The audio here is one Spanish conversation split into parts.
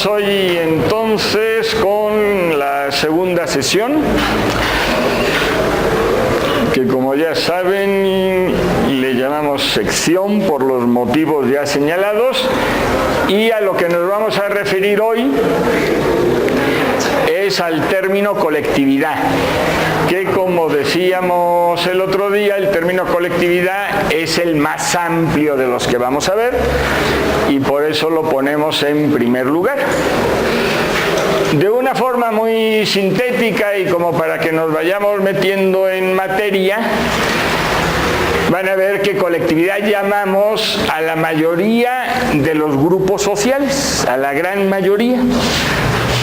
Hoy entonces con la segunda sesión, que como ya saben le llamamos sección por los motivos ya señalados, y a lo que nos vamos a referir hoy es al término colectividad, que como decíamos el otro día, el término colectividad es el más amplio de los que vamos a ver y por eso lo ponemos en primer lugar. De una forma muy sintética y como para que nos vayamos metiendo en materia, van a ver que colectividad llamamos a la mayoría de los grupos sociales, a la gran mayoría,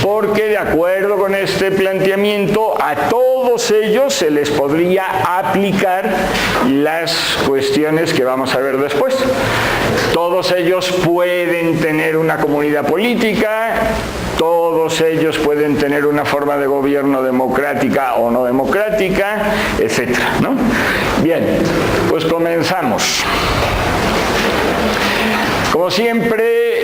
porque de acuerdo con este planteamiento a todos ellos se les podría aplicar las cuestiones que vamos a ver después. Todos ellos pueden tener una comunidad política, todos ellos pueden tener una forma de gobierno democrática o no democrática, etcétera, ¿no? Bien, pues comenzamos. Como siempre,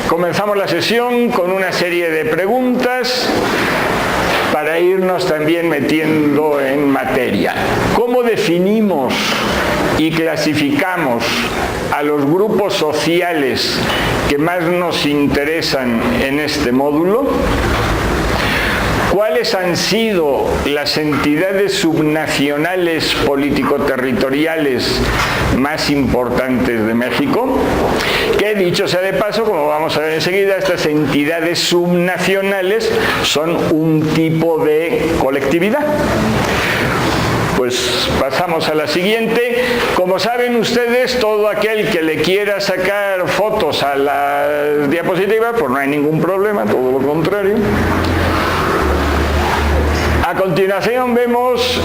comenzamos la sesión con una serie de preguntas para irnos también metiendo en materia. ¿Cómo definimos y clasificamos a los grupos sociales que más nos interesan en este módulo? ¿Cuáles han sido las entidades subnacionales político-territoriales más importantes de México? Que dicho sea de paso, como vamos a ver enseguida, estas entidades subnacionales son un tipo de colectividad. Pues pasamos a la siguiente. Como saben ustedes, todo aquel que le quiera sacar fotos a las diapositivas, pues no hay ningún problema, todo lo contrario. A continuación vemos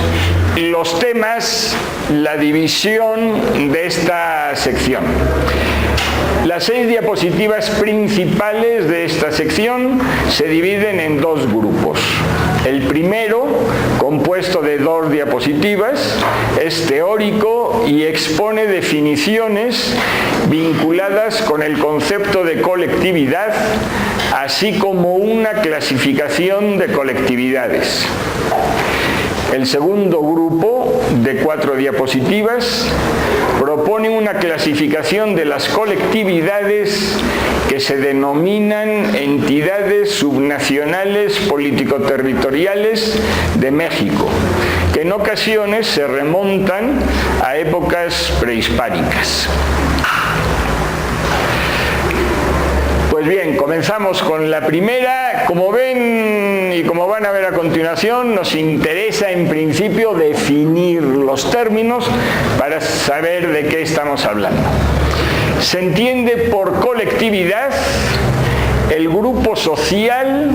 los temas, la división de esta sección. Las 6 diapositivas principales de esta sección se dividen en 2 grupos. El primero, compuesto de 2 diapositivas, es teórico y expone definiciones vinculadas con el concepto de colectividad, así como una clasificación de colectividades. El segundo grupo, de 4 diapositivas, propone una clasificación de las colectividades que se denominan entidades subnacionales político-territoriales de México, que en ocasiones se remontan a épocas prehispánicas. Pues bien, comenzamos con la primera. Como ven y como van a ver a continuación, nos interesa en principio definir los términos para saber de qué estamos hablando. Se entiende por colectividad el grupo social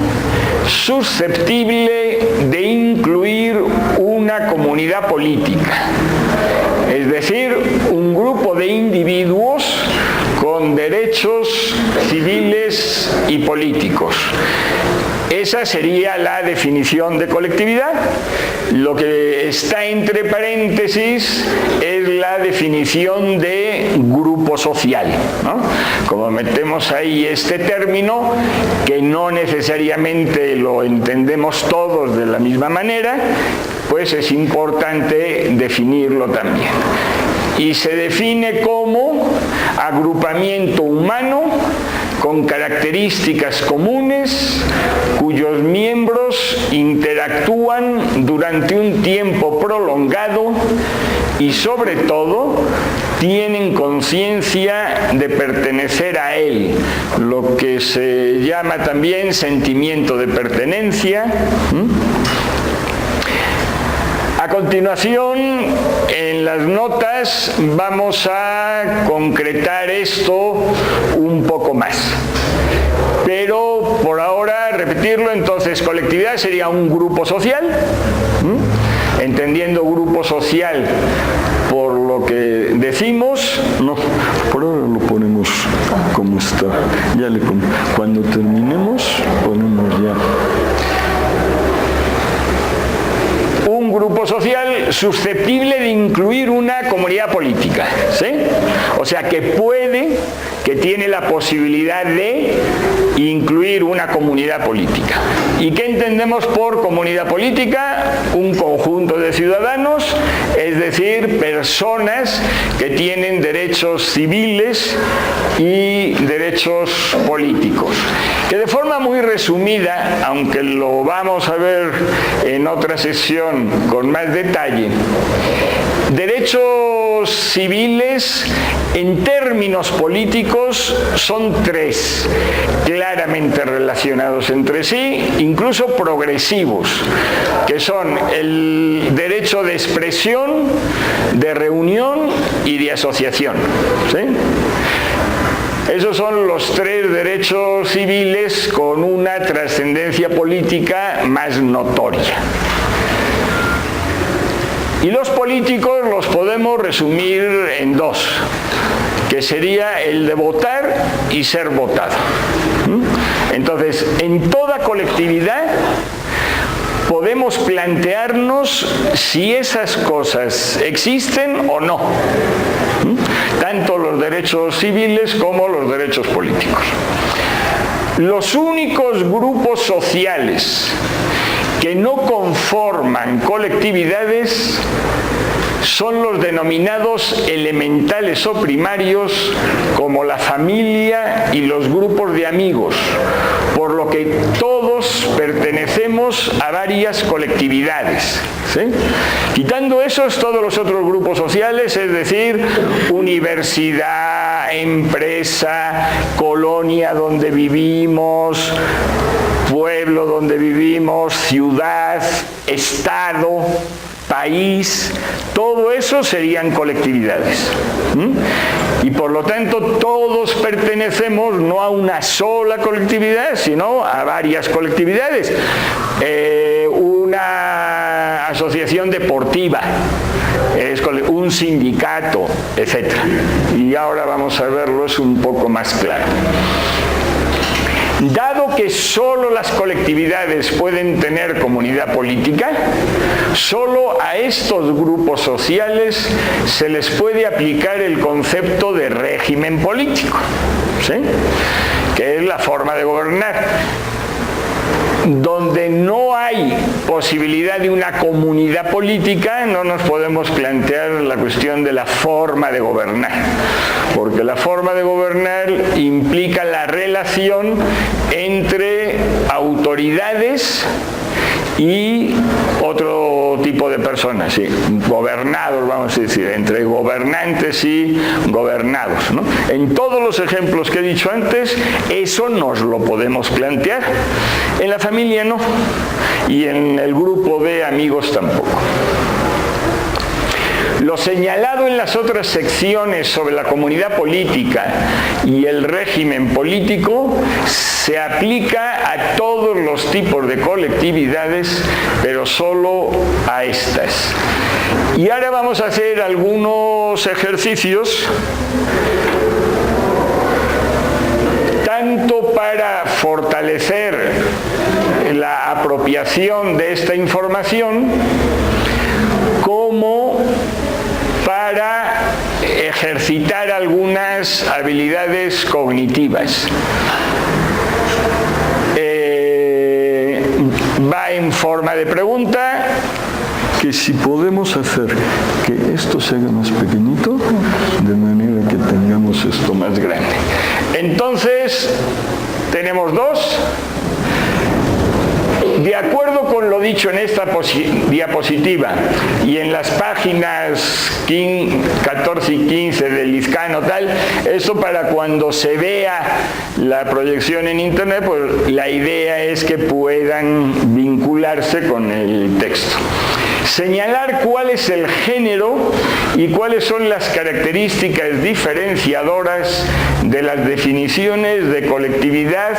susceptible de incluir una comunidad política, es decir, un grupo de individuos con derechos civiles y políticos. Esa sería la definición de colectividad. Lo que está entre paréntesis es la definición de grupo social, ¿no? Como metemos ahí este término, que no necesariamente lo entendemos todos de la misma manera, pues es importante definirlo también. Y se define como agrupamiento humano con características comunes cuyos miembros interactúan durante un tiempo prolongado y sobre todo tienen conciencia de pertenecer a él, lo que se llama también sentimiento de pertenencia. A continuación, en las notas vamos a concretar esto un poco más. Pero por ahora, repetirlo, entonces colectividad sería un grupo social, entendiendo grupo social por lo que decimos. No, por ahora lo ponemos como está. Cuando terminemos, ponemos ya. Un grupo social susceptible de incluir una comunidad política, ¿sí? O sea, que tiene la posibilidad de incluir una comunidad política. ¿Y qué entendemos por comunidad política? Un conjunto de ciudadanos, es decir, personas que tienen derechos civiles y derechos políticos. Que de forma muy resumida, aunque lo vamos a ver en otra sesión con más detalle, derechos civiles en términos políticos son tres, claramente relacionados entre sí, incluso progresivos, que son el derecho de expresión, de reunión y de asociación, ¿sí? Esos son los tres derechos civiles con una trascendencia política más notoria. Y los políticos los podemos resumir en dos, que sería el de votar y ser votado. Entonces, en toda colectividad podemos plantearnos si esas cosas existen o no, tanto los derechos civiles como los derechos políticos. Los únicos grupos sociales que no conforman colectividades son los denominados elementales o primarios, como la familia y los grupos de amigos, por lo que todos pertenecemos a varias colectividades, ¿sí? Quitando esos, todos los otros grupos sociales, es decir, universidad, empresa, colonia donde vivimos, pueblo donde vivimos, ciudad, estado, país, todo eso serían colectividades. Y por lo tanto todos pertenecemos no a una sola colectividad, sino a varias colectividades. Una asociación deportiva, un sindicato, etc. Y ahora vamos a verlo, es un poco más claro. Dado que solo las colectividades pueden tener comunidad política, solo a estos grupos sociales se les puede aplicar el concepto de régimen político, ¿sí? Que es la forma de gobernar. Donde no hay posibilidad de una comunidad política, no nos podemos plantear la cuestión de la forma de gobernar, porque la forma de gobernar implica la relación entre autoridades y otro tipo de personas, ¿sí? Gobernados, vamos a decir, entre gobernantes y gobernados, ¿no? En todos los ejemplos que he dicho antes, eso nos lo podemos plantear. En la familia no, y en el grupo de amigos tampoco. Lo señalado en las otras secciones sobre la comunidad política y el régimen político se aplica a todos los tipos de colectividades, pero solo a estas. Y ahora vamos a hacer algunos ejercicios, tanto para fortalecer la apropiación de esta información, como para ejercitar algunas habilidades cognitivas. Va en forma de pregunta, que si podemos hacer que esto se haga más pequeñito, de manera que tengamos esto más grande. Entonces, tenemos dos. De acuerdo con lo dicho en esta diapositiva y en las páginas 14 y 15 del Lizcano tal, eso para cuando se vea la proyección en internet, pues la idea es que puedan vincularse con el texto. Señalar cuál es el género y cuáles son las características diferenciadoras de las definiciones de colectividad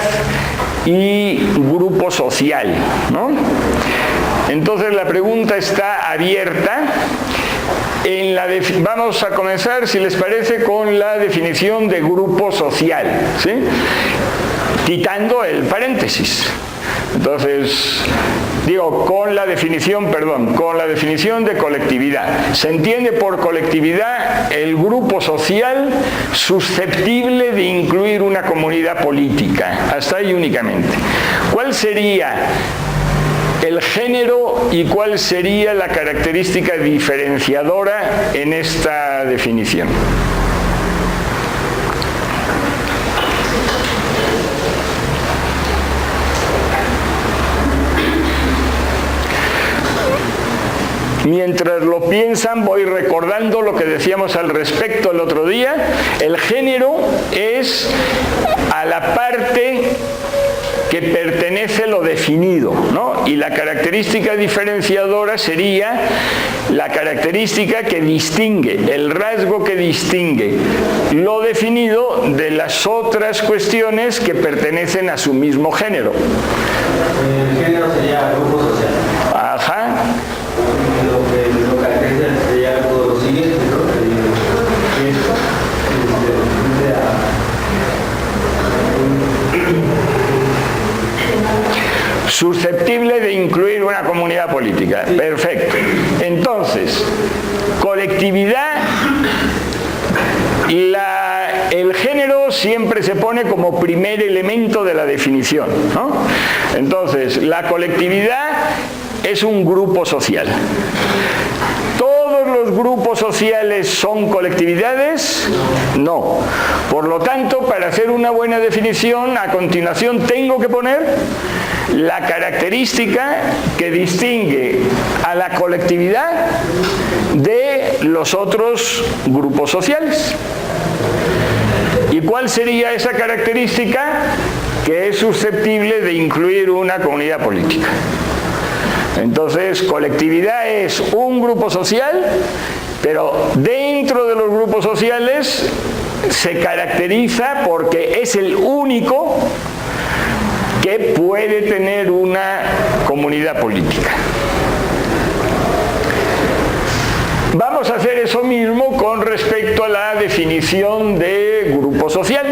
y grupo social, ¿no? Entonces la pregunta está abierta. Vamos a comenzar, si les parece, con la definición de grupo social, ¿sí? Quitando el paréntesis. Entonces, con la definición de colectividad. Se entiende por colectividad el grupo social susceptible de incluir una comunidad política. Hasta ahí únicamente. ¿Cuál sería el género y cuál sería la característica diferenciadora en esta definición? Mientras lo piensan, voy recordando lo que decíamos al respecto el otro día. El género es a la parte que pertenece lo definido, ¿no? Y la característica diferenciadora sería la característica que distingue, el rasgo que distingue lo definido de las otras cuestiones que pertenecen a su mismo género. El género sería grupo social. Ajá. Lo caracteriza sería algo siguiente, ¿no? Susceptible de incluir una comunidad política. Perfecto. Entonces, colectividad, el género siempre se pone como primer elemento de la definición, ¿no? Entonces, la colectividad es un grupo social. ¿Todos los grupos sociales son colectividades? No. Por lo tanto, para hacer una buena definición, a continuación tengo que poner la característica que distingue a la colectividad de los otros grupos sociales. ¿Y cuál sería esa característica? Que es susceptible de incluir una comunidad política. Entonces, colectividad es un grupo social, pero dentro de los grupos sociales se caracteriza porque es el único que puede tener una comunidad política. Vamos a hacer eso mismo con respecto a la definición de grupo social.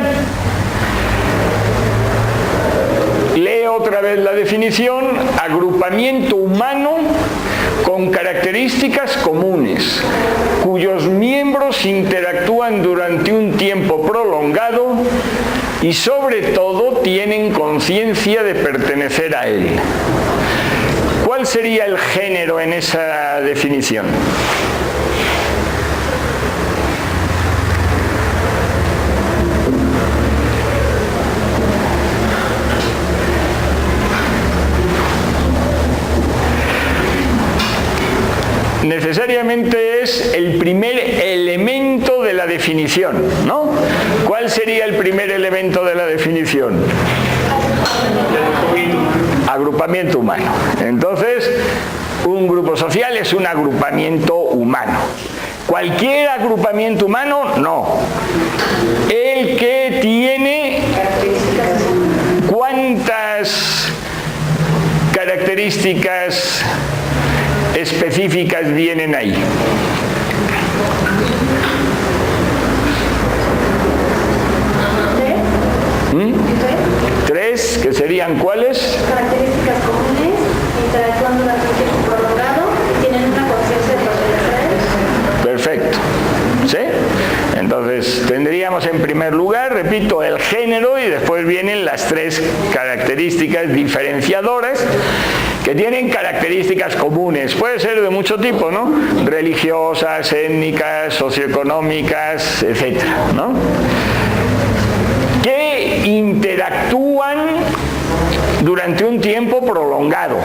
Leo otra vez la definición: agrupamiento humano con características comunes, cuyos miembros interactúan durante un tiempo prolongado y sobre todo tienen conciencia de pertenecer a él. ¿Cuál sería el género en esa definición? Necesariamente es el primer elemento de la definición, ¿no? ¿Cuál sería el primer elemento de la definición? Agrupamiento humano. Entonces, un grupo social es un agrupamiento humano. ¿Cualquier agrupamiento humano? No. El que tiene ¿cuántas características específicas vienen ahí? ¿Tres? ¿Que serían cuáles? Características comunes, interactúan durante un tiempo prolongado y tienen una conciencia de pertenecer. Perfecto. ¿Sí? Entonces, tendríamos en primer lugar, repito, el género y después vienen las tres características diferenciadoras que tienen características comunes. Puede ser de mucho tipo, ¿no? Religiosas, étnicas, socioeconómicas, etcétera, ¿no? Que interactúan durante un tiempo prolongado.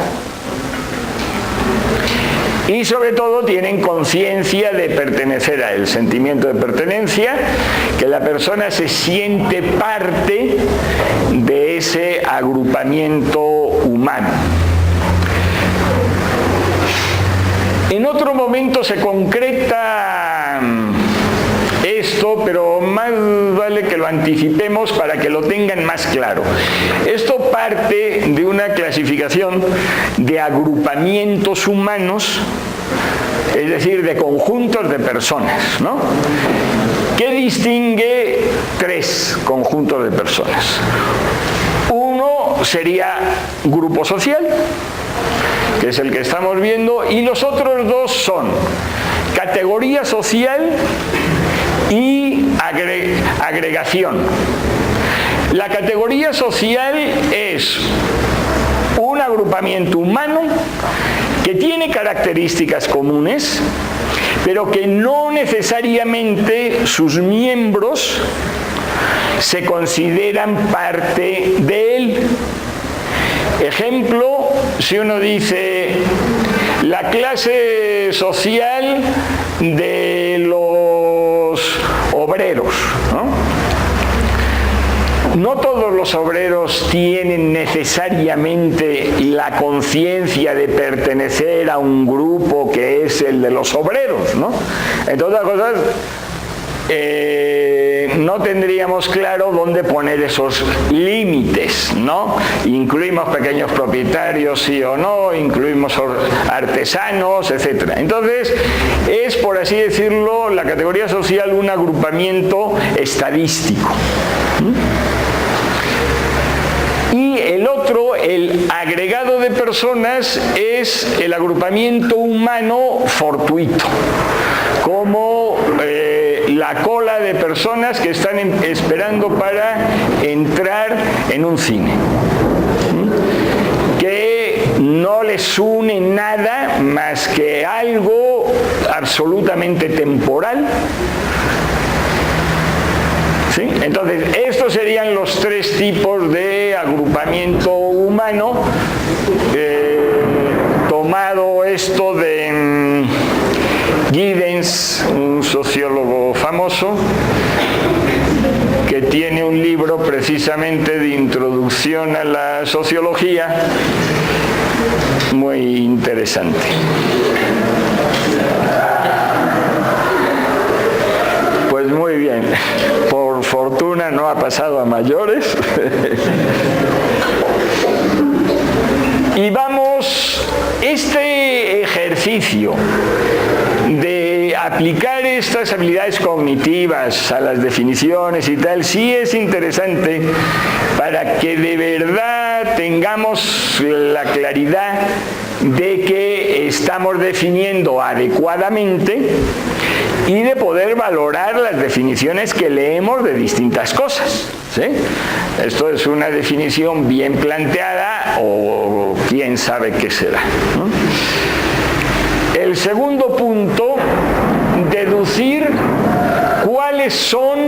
Y sobre todo tienen conciencia de pertenecer a él, sentimiento de pertenencia, que la persona se siente parte de ese agrupamiento humano. En otro momento se concreta esto, pero más vale que lo anticipemos para que lo tengan más claro. Esto parte de una clasificación de agrupamientos humanos, es decir, de conjuntos de personas, ¿no? ¿Qué distingue tres conjuntos de personas? Uno sería grupo social, que es el que estamos viendo, y los otros dos son categoría social y agregación. La categoría social es un agrupamiento humano que tiene características comunes, pero que no necesariamente sus miembros se consideran parte de él. Ejemplo, si uno dice la clase social de los obreros, no todos los obreros tienen necesariamente la conciencia de pertenecer a un grupo que es el de los obreros, ¿no? Entre otras cosas, no tendríamos claro dónde poner esos límites, ¿no? Incluimos pequeños propietarios, sí o no, incluimos artesanos, etc. Entonces, es, por así decirlo, la categoría social un agrupamiento estadístico. Y el otro, el agregado de personas, es el agrupamiento humano fortuito, como la cola de personas que están esperando para entrar en un cine, que no les une nada más que algo absolutamente temporal. ¿Sí? Entonces, estos serían los tres tipos de agrupamiento humano, tomado esto de Giddens, un sociólogo famoso, que tiene un libro precisamente de introducción a la sociología, muy interesante. Pues muy bien, por fortuna no ha pasado a mayores. Y vamos, este ejercicio de aplicar estas habilidades cognitivas a las definiciones y tal, sí es interesante para que de verdad tengamos la claridad de que estamos definiendo adecuadamente y de poder valorar las definiciones que leemos de distintas cosas, ¿sí? Esto es una definición bien planteada o quién sabe qué será, ¿no? El segundo punto, deducir cuáles son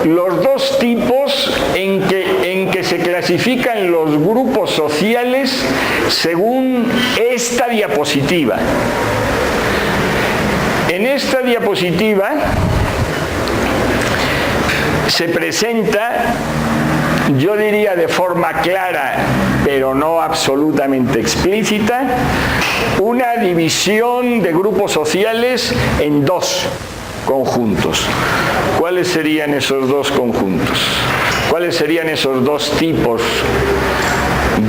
los dos tipos en que se clasifican los grupos sociales según esta diapositiva. En esta diapositiva se presenta, yo diría de forma clara, pero no absolutamente explícita, una división de grupos sociales en dos conjuntos. ¿Cuáles serían esos dos conjuntos? ¿Cuáles serían esos dos tipos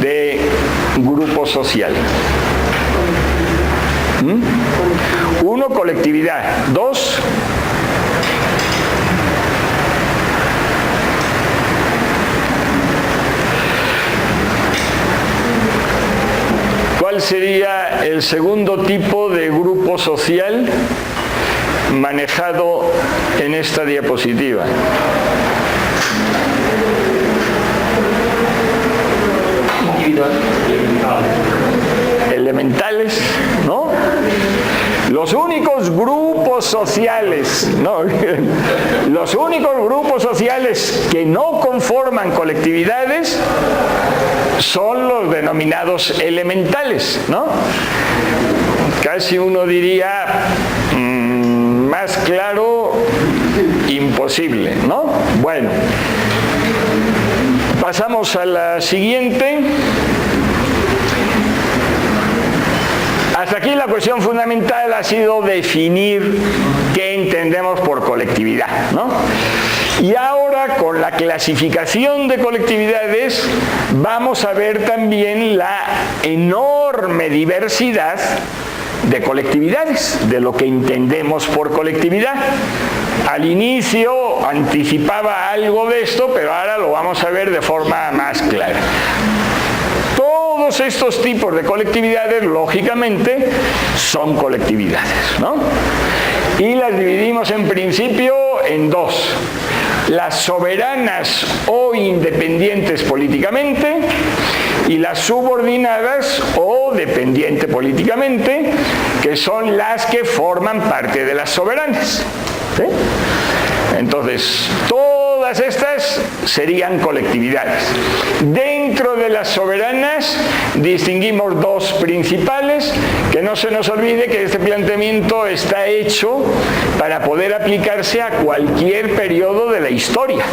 de grupo social? Uno, colectividad. Dos, ¿cuál sería el segundo tipo de grupo social manejado en esta diapositiva? Individual. Elementales, ¿no? Los únicos grupos sociales, ¿no? Los únicos grupos sociales que no conforman colectividades son los denominados elementales, ¿no? Casi uno diría, más claro, imposible, ¿no? Bueno, pasamos a la siguiente. Hasta aquí la cuestión fundamental ha sido definir qué entendemos por colectividad, ¿no? Y ahora, con la clasificación de colectividades, vamos a ver también la enorme diversidad de colectividades, de lo que entendemos por colectividad. Al inicio anticipaba algo de esto, pero ahora lo vamos a ver de forma más clara. Todos todos estos tipos de colectividades, lógicamente, son colectividades, ¿no? Y las dividimos en principio en dos: las soberanas o independientes políticamente y las subordinadas o dependientes políticamente, que son las que forman parte de las soberanas, ¿sí? Entonces, todas estas serían colectividades. Dentro de las soberanas distinguimos dos principales, que no se nos olvide que este planteamiento está hecho para poder aplicarse a cualquier periodo de la historia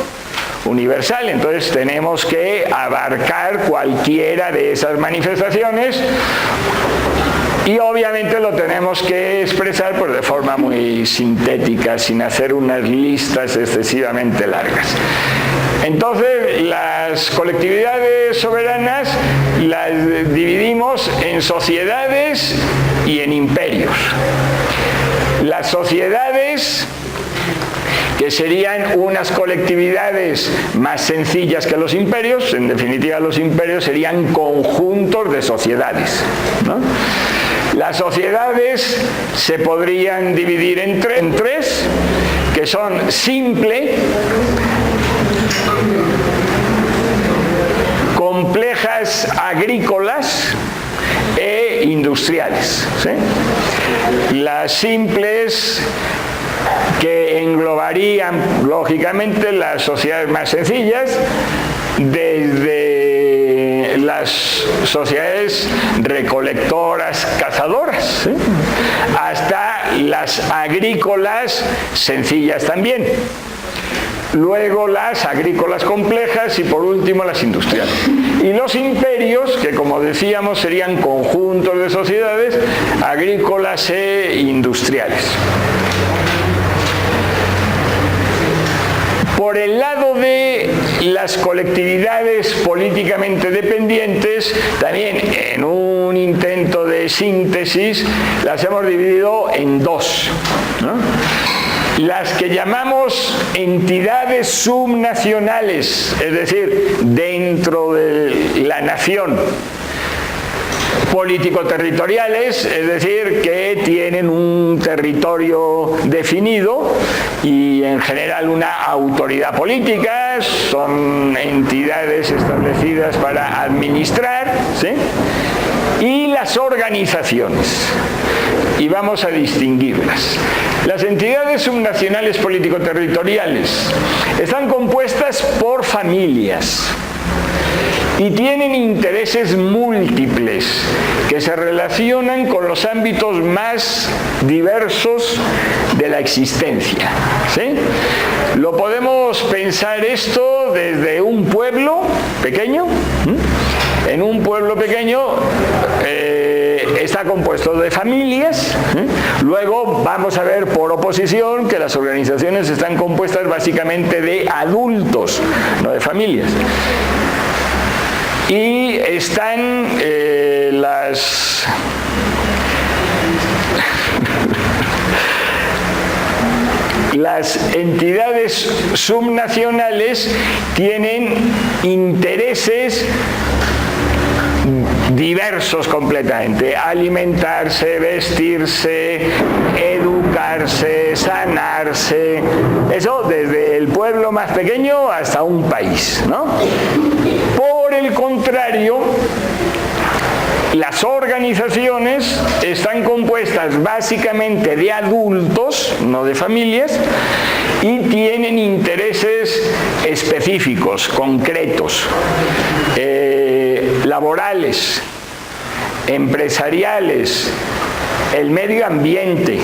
universal. Entonces tenemos que abarcar cualquiera de esas manifestaciones y obviamente lo tenemos que expresar pues, de forma muy sintética, sin hacer unas listas excesivamente largas. Entonces, las colectividades soberanas las dividimos en sociedades y en imperios. Las sociedades, que serían unas colectividades más sencillas que los imperios, en definitiva los imperios serían conjuntos de sociedades, ¿no? Las sociedades se podrían dividir en tres, que son simple, complejas agrícolas e industriales, ¿sí? Las simples, que englobarían lógicamente las sociedades más sencillas, desde las sociedades recolectoras, cazadoras, ¿sí?, hasta las agrícolas sencillas también. Luego las agrícolas complejas y por último las industriales. Y los imperios, que como decíamos serían conjuntos de sociedades agrícolas e industriales. Por el lado de las colectividades políticamente dependientes, también en un intento de síntesis, las hemos dividido en dos, ¿no? Las que llamamos entidades subnacionales, es decir, dentro de la nación, político-territoriales, es decir, que tienen un territorio definido y en general una autoridad política, son entidades establecidas para administrar, ¿sí?, y las organizaciones. Y vamos a distinguirlas. Las entidades subnacionales político-territoriales están compuestas por familias y tienen intereses múltiples que se relacionan con los ámbitos más diversos de la existencia, ¿sí? Lo podemos pensar esto desde un pueblo pequeño. En un pueblo pequeño está compuesto de familias. Luego vamos a ver por oposición que las organizaciones están compuestas básicamente de adultos, no de familias. Y están las entidades subnacionales tienen intereses diversos completamente: alimentarse, vestirse, educarse, sanarse, eso desde el pueblo más pequeño hasta un país, ¿no? Por el contrario, las organizaciones están compuestas básicamente de adultos, no de familias, y tienen intereses específicos, concretos, laborales, empresariales, el medio ambiente.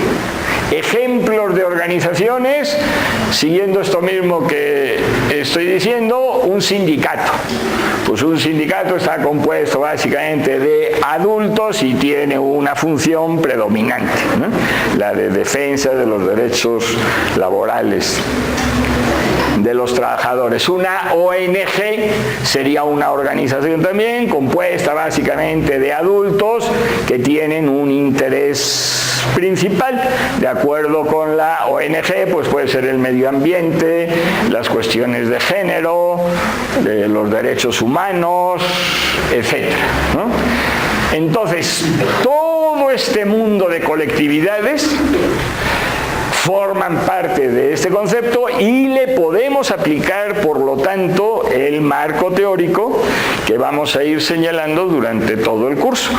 Ejemplos de organizaciones, siguiendo esto mismo que estoy diciendo, un sindicato. Pues un sindicato está compuesto básicamente de adultos y tiene una función predominante, ¿no?, la de defensa de los derechos laborales de los trabajadores. Una ONG sería una organización también compuesta básicamente de adultos que tienen un interés principal. De acuerdo con la ONG, pues puede ser el medio ambiente, las cuestiones de género, los derechos humanos, etc., ¿no? Entonces, todo este mundo de colectividades forman parte de este concepto y le podemos aplicar, por lo tanto, el marco teórico que vamos a ir señalando durante todo el curso.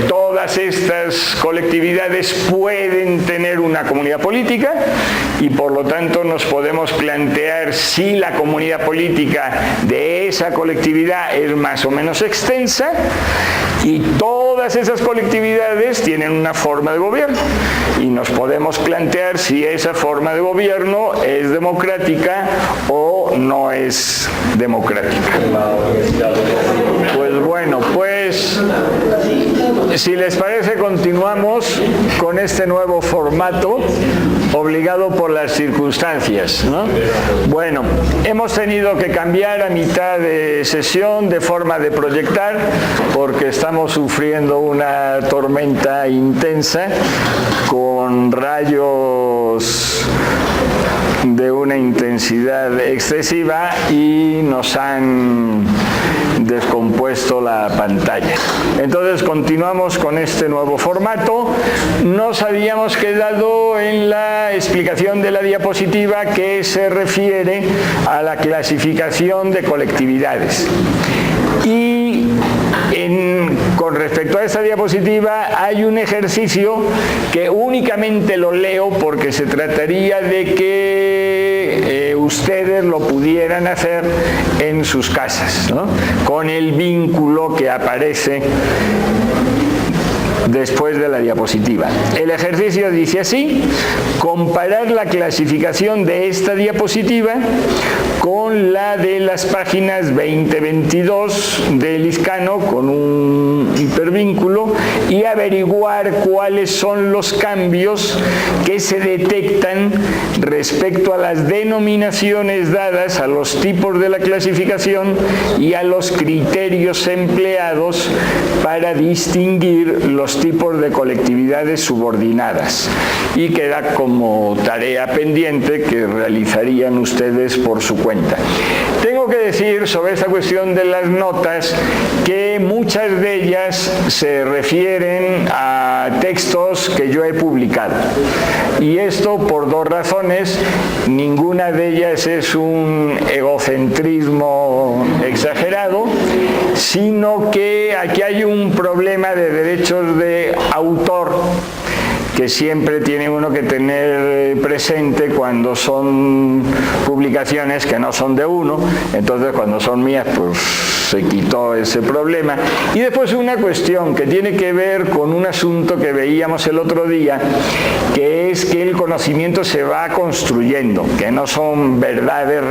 Todas estas colectividades pueden tener una comunidad política y, por lo tanto, nos podemos plantear si la comunidad política de esa colectividad es más o menos extensa, y todas esas colectividades tienen una forma de gobierno y nos podemos plantear si esa forma de gobierno es democrática o no es democrática. Pues bueno, pues si les parece, continuamos con este nuevo formato obligado por las circunstancias, ¿no? Bueno, hemos tenido que cambiar a mitad de sesión de forma de proyectar porque estamos sufriendo una tormenta intensa con rayos de una intensidad excesiva y nos han descompuesto la pantalla. Entonces continuamos con este nuevo formato. Nos habíamos quedado en la explicación de la diapositiva que se refiere a la clasificación de colectividades. Y con respecto a esta diapositiva hay un ejercicio que únicamente lo leo porque se trataría de que ustedes lo pudieran hacer en sus casas, ¿no? Con el vínculo que aparece después de la diapositiva. El ejercicio dice así: comparar la clasificación de esta diapositiva con la de las páginas 20-22 de Lizcano con un hipervínculo y averiguar cuáles son los cambios que se detectan respecto a las denominaciones dadas a los tipos de la clasificación y a los criterios empleados para distinguir los tipos de colectividades subordinadas. Y queda como tarea pendiente que realizarían ustedes por su cuenta. Tengo que decir sobre esta cuestión de las notas que muchas de ellas se refieren a textos que yo he publicado. Y esto por dos razones. Ninguna de ellas es un egocentrismo exagerado, sino que aquí hay un problema de derechos de autor que siempre tiene uno que tener presente cuando son publicaciones que no son de uno. Entonces, cuando son mías, pues se quitó ese problema. Y después una cuestión que tiene que ver con un asunto que veíamos el otro día, que es que el conocimiento se va construyendo, que no son verdades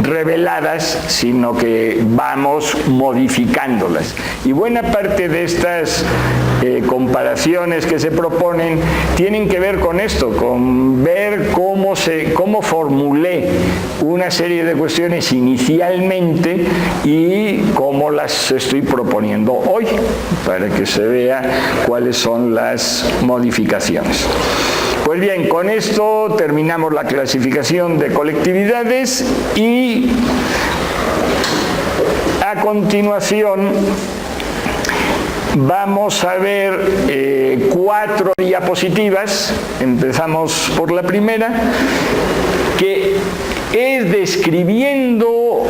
reveladas, sino que vamos modificándolas. Y buena parte de estas comparaciones que se proponen tienen que ver con esto, con ver cómo formulé una serie de cuestiones inicialmente y cómo las estoy proponiendo hoy, para que se vea cuáles son las modificaciones. Pues bien, con esto terminamos la clasificación de colectividades y a continuación vamos a ver 4 diapositivas. Empezamos por la primera, que es describiendo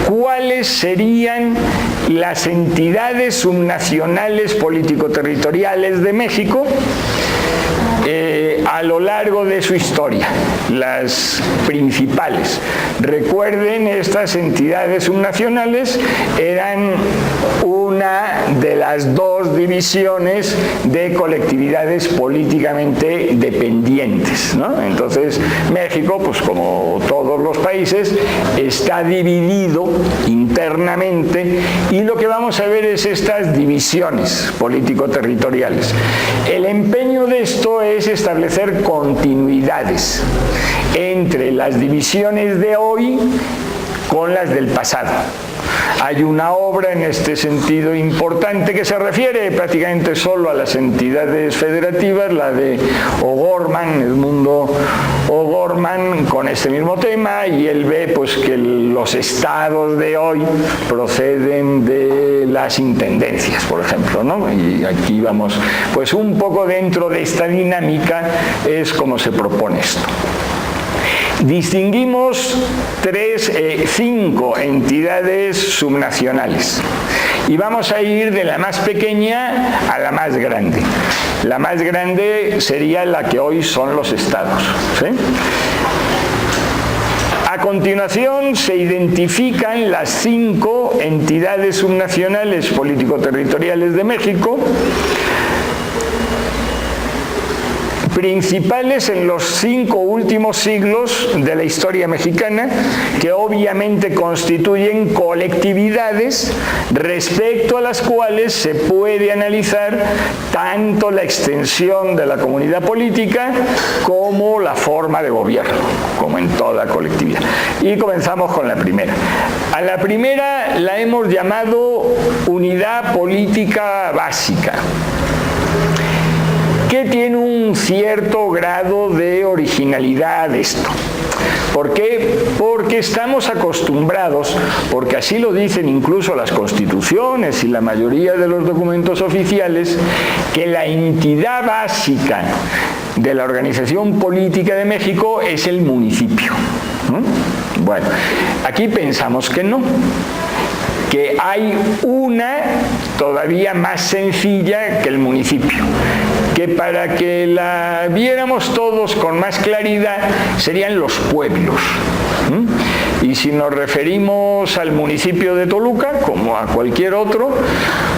cuáles serían las entidades subnacionales político-territoriales de México a lo largo de su historia, las principales. Recuerden, estas entidades subnacionales eran una de las dos divisiones de colectividades políticamente dependientes, ¿no? Entonces, México, pues como todos los países, está dividido internamente y lo que vamos a ver es estas divisiones político-territoriales. El empeño de esto es establecer continuidades entre las divisiones de hoy con las del pasado. Hay una obra en este sentido importante que se refiere prácticamente solo a las entidades federativas, la de O'Gorman, Edmundo O'Gorman, con este mismo tema, y él ve pues que los estados de hoy proceden de las intendencias, por ejemplo, ¿no? Y aquí vamos, pues un poco dentro de esta dinámica es como se propone esto. Distinguimos 5 entidades subnacionales y vamos a ir de la más pequeña a la más grande. La más grande sería la que hoy son los estados, ¿sí? A continuación se identifican las 5 entidades subnacionales político-territoriales de México, principales en los 5 últimos siglos de la historia mexicana, que obviamente constituyen colectividades respecto a las cuales se puede analizar tanto la extensión de la comunidad política como la forma de gobierno, como en toda colectividad. Y comenzamos con la primera. A la primera la hemos llamado Unidad Política Básica, que tiene un cierto grado de originalidad esto. ¿Por qué? Porque estamos acostumbrados, porque así lo dicen incluso las constituciones y la mayoría de los documentos oficiales, que la entidad básica de la organización política de México es el municipio. Bueno, aquí pensamos que no, que hay una todavía más sencilla que el municipio, que para que la viéramos todos con más claridad serían los pueblos. Y si nos referimos al municipio de Toluca, como a cualquier otro,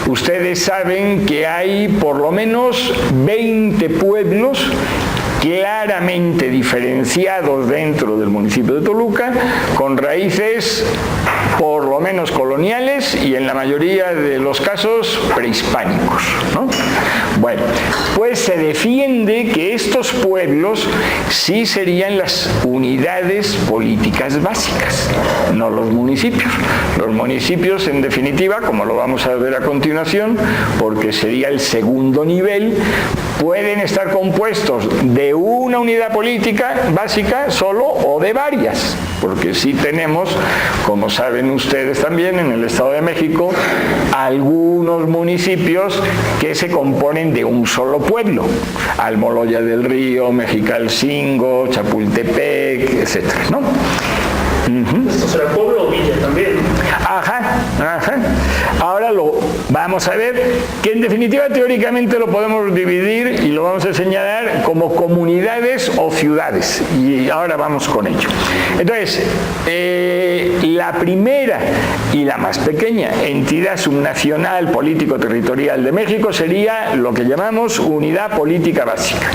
ustedes saben que hay por lo menos 20 pueblos claramente diferenciados dentro del municipio de Toluca, con raíces por lo menos coloniales y en la mayoría de los casos prehispánicos, ¿no? Bueno, pues se defiende que estos pueblos sí serían las unidades políticas básicas, no los municipios. Los municipios, en definitiva, como lo vamos a ver a continuación, porque sería el segundo nivel, pueden estar compuestos de una unidad política básica solo o de varias, porque sí tenemos, como saben ustedes también, en el Estado de México, algunos municipios que se componen de un solo pueblo: Almoloya del Río, Mexicalcingo, Chapultepec, etcétera, ¿no? ¿Esto será pueblo o villa también? Ajá. Ahora lo vamos a ver, que en definitiva teóricamente lo podemos dividir y lo vamos a señalar como comunidades o ciudades, y ahora vamos con ello. Entonces, la primera y la más pequeña entidad subnacional político-territorial de México sería lo que llamamos Unidad Política Básica,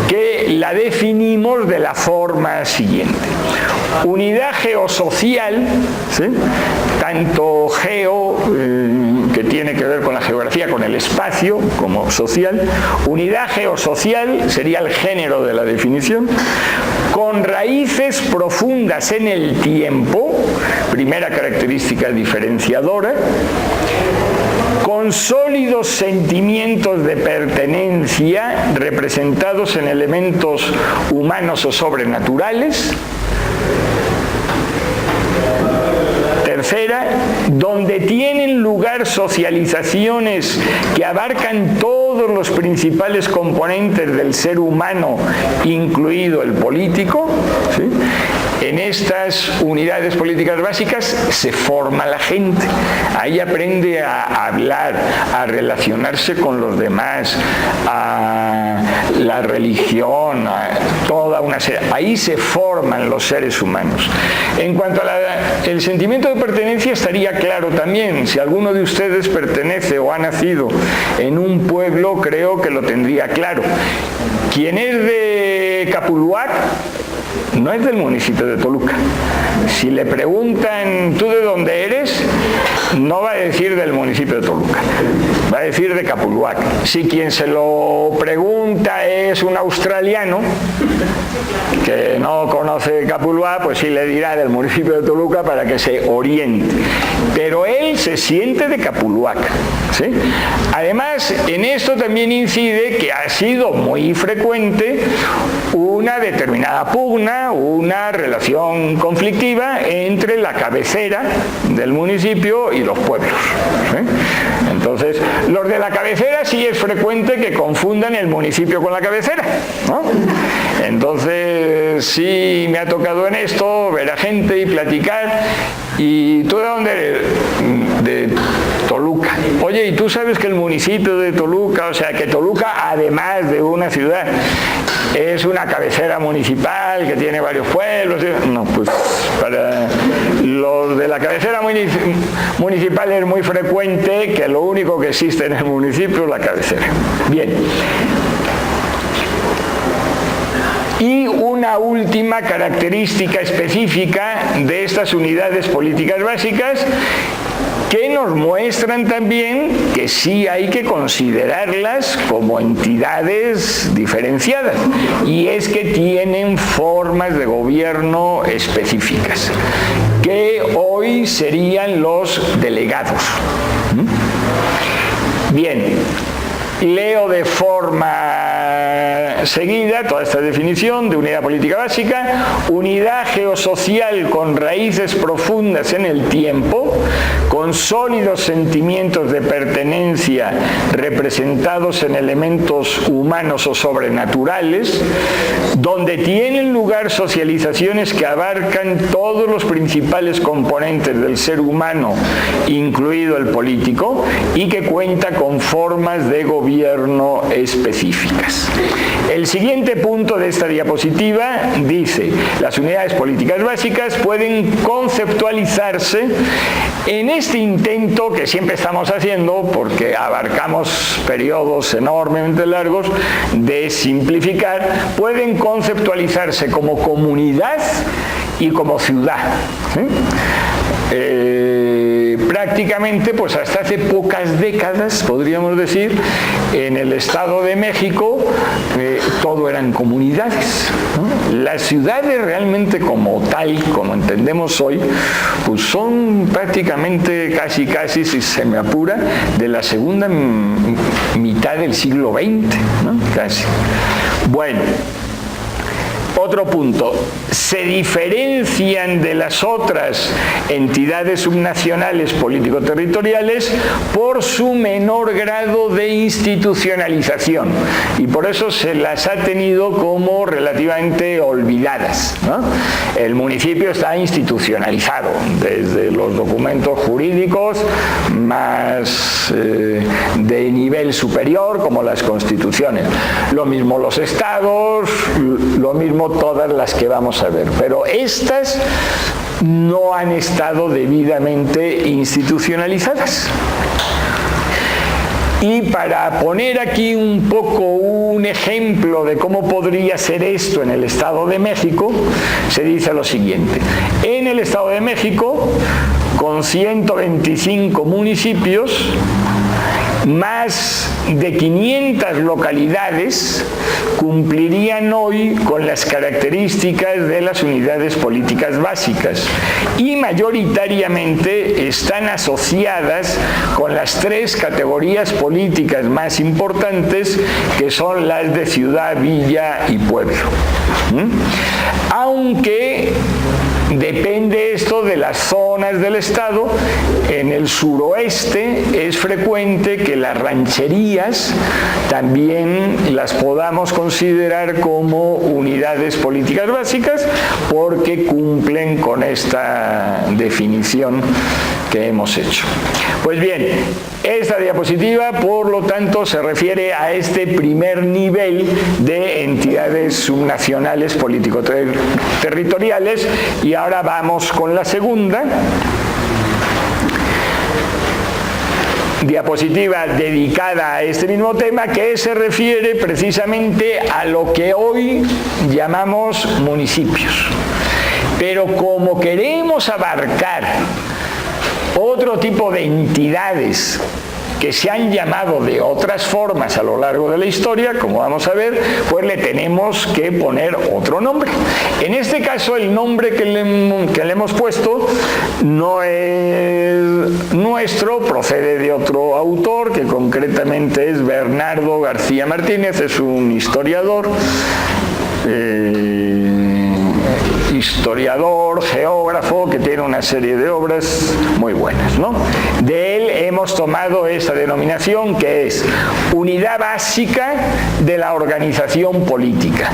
que la definimos de la forma siguiente: unidad geosocial, ¿sí? Tanto geo, que tiene que ver con la geografía, con el espacio, como social. Unidad geosocial sería el género de la definición, con raíces profundas en el tiempo, primera característica diferenciadora, con sólidos sentimientos de pertenencia representados en elementos humanos o sobrenaturales. Tercera, donde tienen lugar socializaciones que abarcan todos los principales componentes del ser humano, incluido el político, ¿sí? En estas unidades políticas básicas se forma la gente. Ahí aprende a hablar, a relacionarse con los demás, a la religión, a toda una serie. Ahí se forman los seres humanos. En cuanto al sentimiento de pertenencia, estaría claro también. Si alguno de ustedes pertenece o ha nacido en un pueblo, creo que lo tendría claro. Quien es de Capuluac no es del municipio de Toluca. Si le preguntan, ¿tú de dónde eres?, no va a decir del municipio de Toluca, va a decir de Capuluac. Si quien se lo pregunta pregunta es un australiano que no conoce Capuluá, pues sí le dirá del municipio de Toluca para que se oriente. Pero él se siente de Capuluaca, ¿sí? Además, en esto también incide que ha sido muy frecuente una determinada pugna, una relación conflictiva entre la cabecera del municipio y los pueblos, ¿sí? Entonces, los de la cabecera sí es frecuente que confundan el municipio con la cabecera, ¿no? Entonces, sí me ha tocado en esto ver a gente y platicar. ¿Y tú de dónde eres? De Toluca. Oye, ¿y tú sabes que el municipio de Toluca, o sea, que Toluca, además de una ciudad, es una cabecera municipal que tiene varios pueblos? No, pues para los de la cabecera municipal es muy frecuente que lo único que existe en el municipio es la cabecera. Bien. Y una última característica específica de estas unidades políticas básicas que nos muestran también que sí hay que considerarlas como entidades diferenciadas, y es que tienen formas de gobierno específicas, que hoy serían los delegados. Bien, leo de forma seguida toda esta definición de unidad política básica: unidad geosocial con raíces profundas en el tiempo, con sólidos sentimientos de pertenencia representados en elementos humanos o sobrenaturales, donde tienen lugar socializaciones que abarcan todos los principales componentes del ser humano, incluido el político, y que cuenta con formas de gobierno específicas. El siguiente punto de esta diapositiva dice: las unidades políticas básicas pueden conceptualizarse en este intento que siempre estamos haciendo, porque abarcamos periodos enormemente largos, de simplificar. Pueden conceptualizarse como comunidad y como ciudad, ¿sí? Prácticamente, pues hasta hace pocas décadas, podríamos decir, en el Estado de México todo eran comunidades, ¿no? Las ciudades realmente como tal, como entendemos hoy, pues son prácticamente casi, si se me apura, de la segunda mitad del siglo XX, ¿no? Casi. Bueno. Otro punto, se diferencian de las otras entidades subnacionales político-territoriales por su menor grado de institucionalización, y por eso se las ha tenido como relativamente olvidadas, ¿no? El municipio está institucionalizado desde los documentos jurídicos más de nivel superior, como las constituciones. Lo mismo los estados, lo mismo todas las que vamos a ver, pero estas no han estado debidamente institucionalizadas. Y para poner aquí un poco un ejemplo de cómo podría ser esto en el Estado de México, se dice lo siguiente: en el Estado de México, con 125 municipios, más de 500 localidades cumplirían hoy con las características de las unidades políticas básicas, y mayoritariamente están asociadas con las tres categorías políticas más importantes, que son las de ciudad, villa y pueblo. Aunque depende esto de las zonas del estado. En el suroeste es frecuente que las rancherías también las podamos considerar como unidades políticas básicas, porque cumplen con esta definición que hemos hecho. Pues bien, esta diapositiva, por lo tanto, se refiere a este primer nivel de entidades subnacionales político-territoriales, y ahora vamos con la segunda diapositiva dedicada a este mismo tema, que se refiere precisamente a lo que hoy llamamos municipios. Pero como queremos abarcar otro tipo de entidades que se han llamado de otras formas a lo largo de la historia, como vamos a ver, pues le tenemos que poner otro nombre. En este caso, el nombre que le hemos puesto no es nuestro, procede de otro autor, que concretamente es Bernardo García Martínez, es un historiador, geógrafo, que tiene una serie de obras muy buenas, ¿no? De él hemos tomado esta denominación, que es unidad básica de la organización política.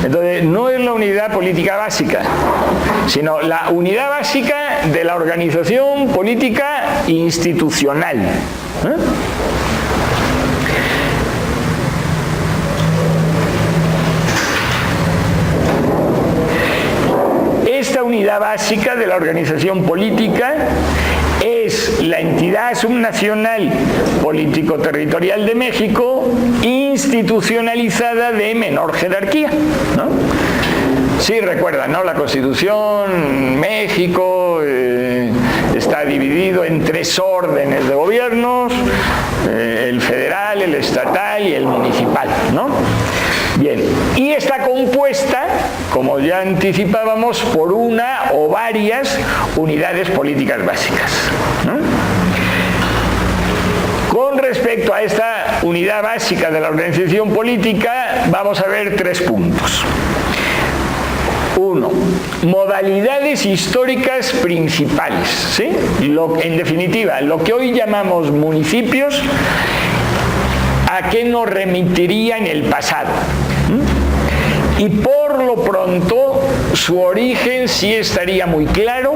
Entonces, no es la unidad política básica, sino la unidad básica de la organización política institucional. Esta unidad básica de la organización política es la entidad subnacional político-territorial de México, institucionalizada de menor jerarquía, ¿no? Sí, recuerdan, ¿no? La Constitución, México, está dividido en 3 órdenes de gobiernos, el federal, el estatal y el municipal, ¿no? Bien, y está compuesta, como ya anticipábamos, por una o varias unidades políticas básicas, ¿no? Con respecto a esta unidad básica de la organización política, vamos a ver 3 puntos. 1. Modalidades históricas principales, ¿sí? En definitiva, lo que hoy llamamos municipios, ¿a qué nos remitiría en el pasado? Y por lo pronto, su origen sí estaría muy claro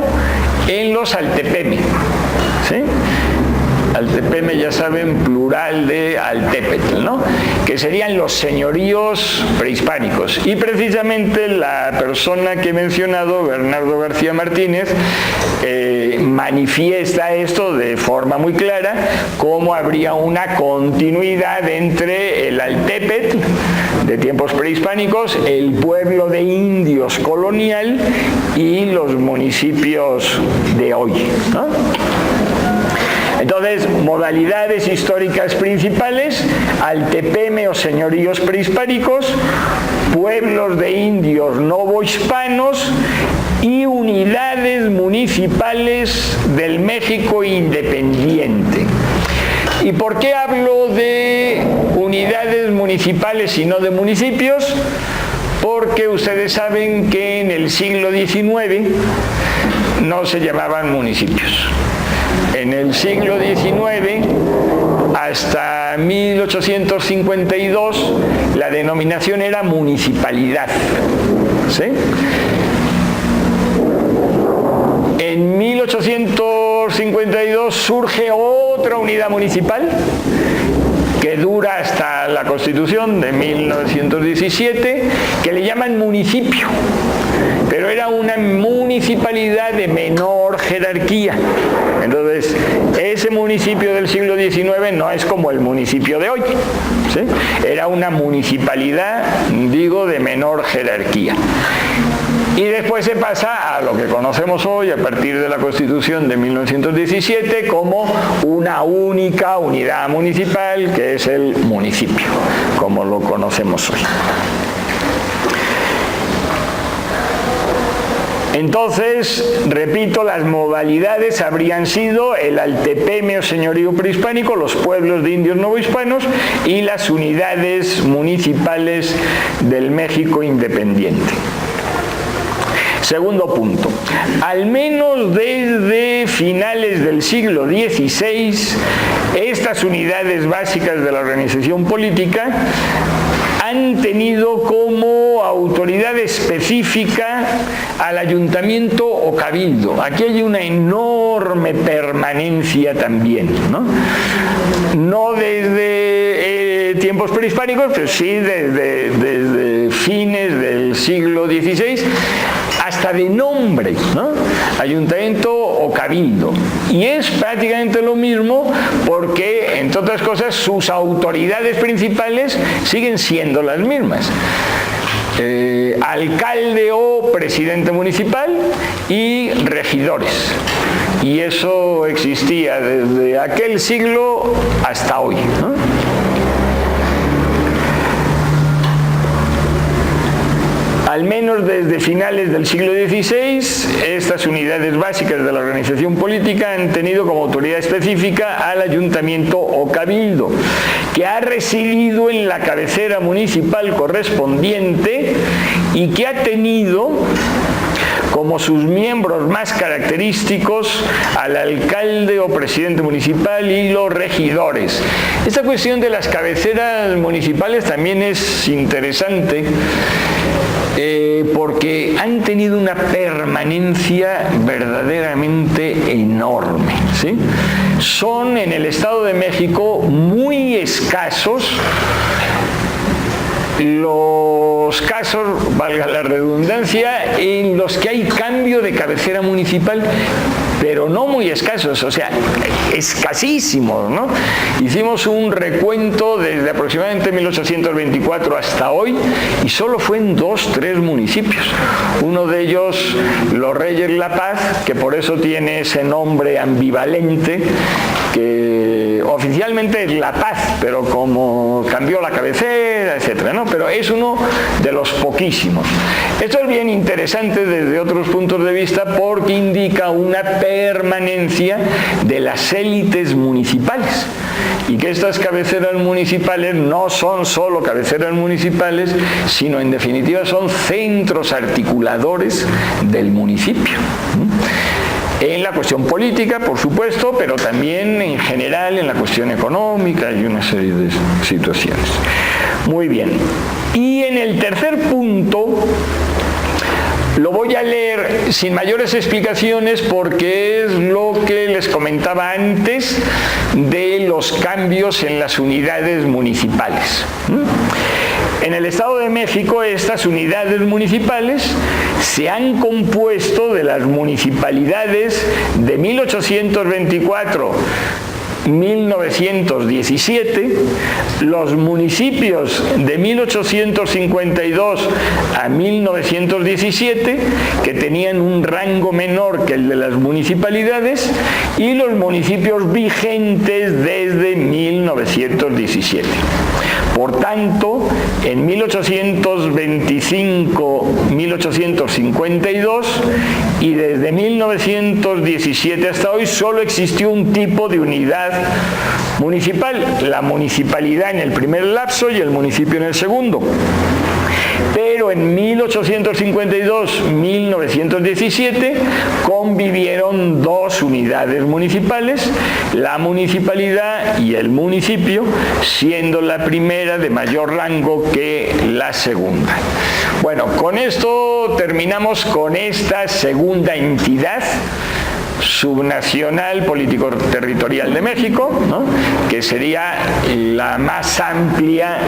en los altepeme, ¿sí? Altepeme, ya saben, plural de altepetl, ¿no? Que serían los señoríos prehispánicos. Y precisamente la persona que he mencionado, Bernardo García Martínez, manifiesta esto de forma muy clara, cómo habría una continuidad entre el altepetl de tiempos prehispánicos, el pueblo de indios colonial y los municipios de hoy, ¿no? Entonces, modalidades históricas principales: altepeme o señoríos prehispánicos, pueblos de indios novohispanos y unidades municipales del México independiente. ¿Y por qué hablo de unidades municipales y no de municipios? Porque ustedes saben que en el siglo XIX no se llamaban municipios. En el siglo XIX, hasta 1852, la denominación era municipalidad, ¿sí? En 1852 surge otra unidad municipal que dura hasta la Constitución de 1917, que le llaman municipio, pero era una municipalidad de menor jerarquía. Entonces, ese municipio del siglo XIX no es como el municipio de hoy, ¿sí? Era una municipalidad, digo, de menor jerarquía. Y después se pasa a lo que conocemos hoy, a partir de la Constitución de 1917, como una única unidad municipal, que es el municipio, como lo conocemos hoy. Entonces, repito, las modalidades habrían sido el altepeme o señorío prehispánico, los pueblos de indios novohispanos y las unidades municipales del México independiente. Segundo punto, al menos desde finales del siglo XVI, estas unidades básicas de la organización política han tenido como autoridad específica al ayuntamiento o cabildo. Aquí hay una enorme permanencia también, ¿no? No desde tiempos prehispánicos, pero sí desde fines del siglo XVI, hasta de nombre, ¿no? Ayuntamiento o cabildo. Y es prácticamente lo mismo porque, entre otras cosas, sus autoridades principales siguen siendo las mismas. Alcalde o presidente municipal y regidores. y eso existía desde aquel siglo hasta hoy, ¿no? Al menos desde finales del siglo XVI, estas unidades básicas de la organización política han tenido como autoridad específica al ayuntamiento o cabildo, que ha residido en la cabecera municipal correspondiente y que ha tenido como sus miembros más característicos al alcalde o presidente municipal y los regidores. Esta cuestión de las cabeceras municipales también es interesante porque han tenido una permanencia verdaderamente enorme, ¿sí? Son en el Estado de México muy escasos los casos, valga la redundancia, en los que hay cambio de cabecera municipal, pero no muy escasos, o sea, escasísimos, ¿no? Hicimos un recuento desde aproximadamente 1824 hasta hoy y solo fue en 2, 3 municipios. Uno de ellos, Los Reyes La Paz, que por eso tiene ese nombre ambivalente, que oficialmente es La Paz, pero como cambió la cabecera, etcétera, ¿no? Pero es uno de los poquísimos. Esto es bien interesante desde otros puntos de vista porque indica una permanencia de las élites municipales y que estas cabeceras municipales no son solo cabeceras municipales, sino en definitiva son centros articuladores del municipio. En la cuestión política, por supuesto, pero también en general en la cuestión económica y una serie de situaciones. Muy bien. Y en el tercer punto, lo voy a leer sin mayores explicaciones porque es lo que les comentaba antes de los cambios en las unidades municipales. En el Estado de México, estas unidades municipales se han compuesto de las municipalidades de 1824, 1917, los municipios de 1852 a 1917, que tenían un rango menor que el de las municipalidades, y los municipios vigentes desde 1917. Por tanto, en 1825-1852 y desde 1917 hasta hoy solo existió un tipo de unidad municipal, la municipalidad en el primer lapso y el municipio en el segundo. Pero en 1852-1917 convivieron 2 unidades municipales, la municipalidad y el municipio, siendo la primera de mayor rango que la segunda. Bueno, con esto terminamos con esta segunda entidad subnacional político-territorial de México, ¿no? Que sería la más amplia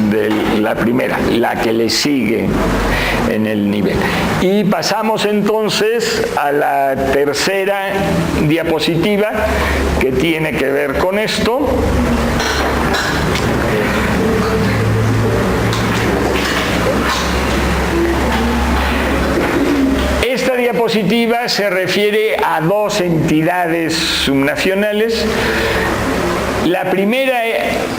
de la primera, la que le sigue en el nivel. Y pasamos entonces a la tercera diapositiva que tiene que ver con esto. Esta diapositiva se refiere a 2 entidades subnacionales. La primera,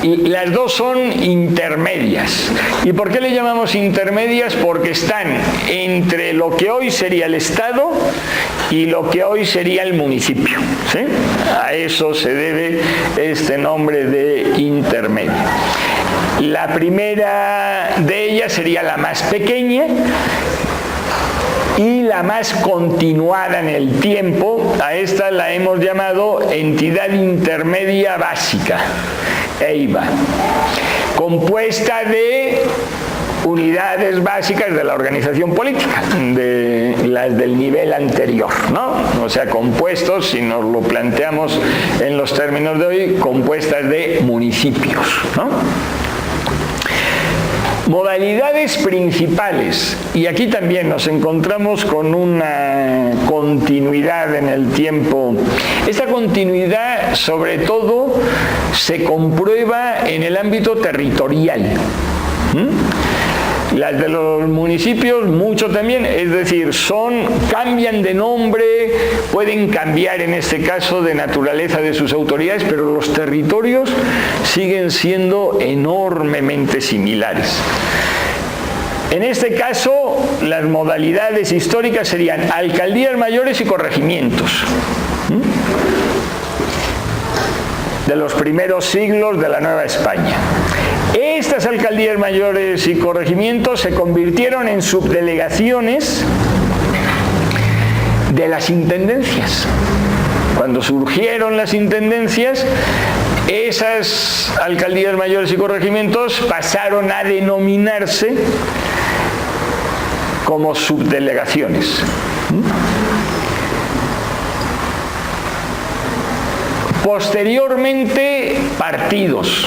las 2 son intermedias. ¿Y por qué le llamamos intermedias? Porque están entre lo que hoy sería el Estado y lo que hoy sería el municipio, ¿sí? A eso se debe este nombre de intermedia. La primera de ellas sería la más pequeña y la más continuada en el tiempo. A esta la hemos llamado entidad intermedia básica, EIBA, compuesta de unidades básicas de la organización política, de las del nivel anterior, ¿no? O sea, compuestos, si nos lo planteamos en los términos de hoy, compuestas de municipios, ¿no? Modalidades principales, y aquí también nos encontramos con una continuidad en el tiempo. Esta continuidad, sobre todo, se comprueba en el ámbito territorial. Las de los municipios, mucho también, es decir, cambian de nombre, pueden cambiar en este caso de naturaleza de sus autoridades, pero los territorios siguen siendo enormemente similares. En este caso, las modalidades históricas serían alcaldías mayores y corregimientos. De los primeros siglos de la Nueva España. Estas alcaldías mayores y corregimientos se convirtieron en subdelegaciones de las intendencias. Cuando surgieron las intendencias, esas alcaldías mayores y corregimientos pasaron a denominarse como subdelegaciones. Posteriormente, partidos.